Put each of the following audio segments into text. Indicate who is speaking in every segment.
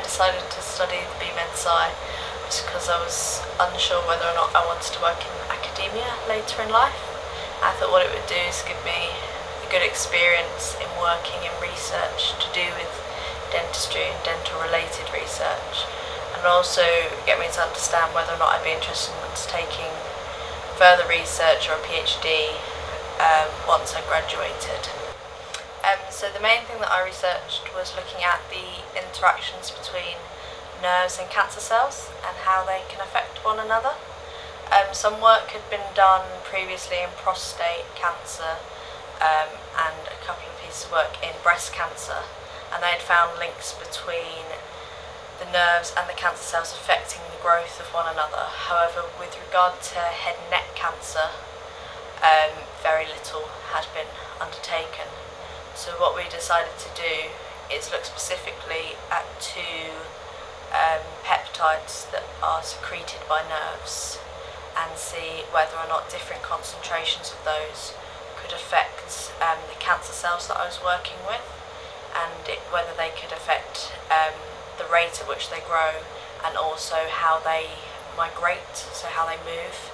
Speaker 1: decided to study the BMedSci was because I was unsure whether or not I wanted to work in academia later in life. I thought what it would do is give me a good experience in working in research to do with dentistry and dental related research, and also get me to understand whether or not I'd be interested in undertaking further research or a PhD once I graduated. So the main thing that I researched was looking at the interactions between nerves and cancer cells and how they can affect one another. Some work had been done previously in prostate cancer and a couple of pieces of work in breast cancer, and they had found links between the nerves and the cancer cells affecting the growth of one another. However, with regard to head and neck cancer, very little had been undertaken. So what we decided to do is look specifically at two peptides that are secreted by nerves and see whether or not different concentrations of those could affect the cancer cells that I was working with, and whether they could affect the rate at which they grow and also how they migrate, so how they move,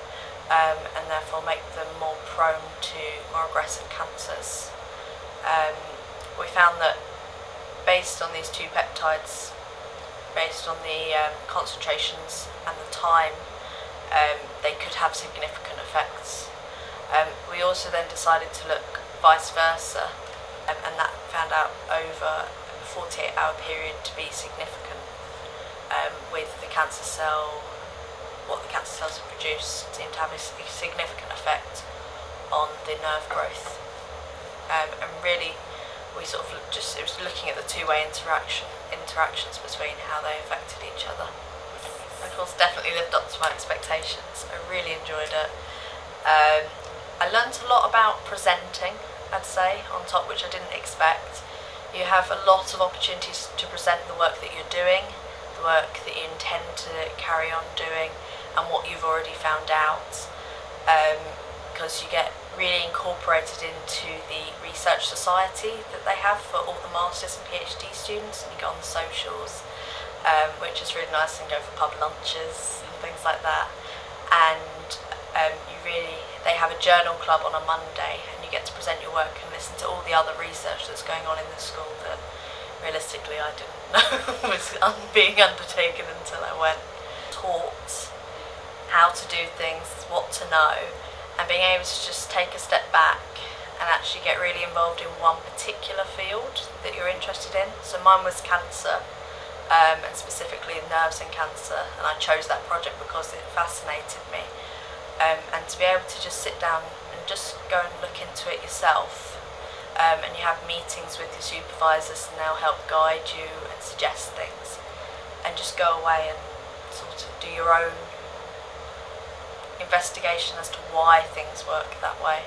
Speaker 1: and therefore make them more prone to more aggressive cancers. We found that based on these two peptides, based on the concentrations and the time, they could have significant effects. We also then decided to look vice versa, and that found out over a 48-hour period to be significant, with the cancer cell, what the cancer cells have produced seemed to have a significant effect on the nerve growth. And really we sort of it was looking at the two-way interactions between how they affected each other. Of course, definitely lived up to my expectations. I really enjoyed it. I learnt a lot about presenting, I'd say, on top, which I didn't expect. You have a lot of opportunities to present the work that you're doing, the work that you intend to carry on doing, and what you've already found out, because you get really incorporated into the research society that they have for all the masters and PhD students, and you go on the socials, which is really nice, and go for pub lunches and things like that. And they have a journal club on a Monday, and you get to present your work and listen to all the other research that's going on in the school that realistically I didn't know was being undertaken until I went. Taught how to do things, what to know, and being able to just take a step back and actually get really involved in one particular field that you're interested in. So mine was cancer, and specifically nerves and cancer, and I chose that project because it fascinated me. And to be able to just sit down and just go and look into it yourself, and you have meetings with your supervisors and they'll help guide you and suggest things, and just go away and sort of do your own investigation as to why things work that way.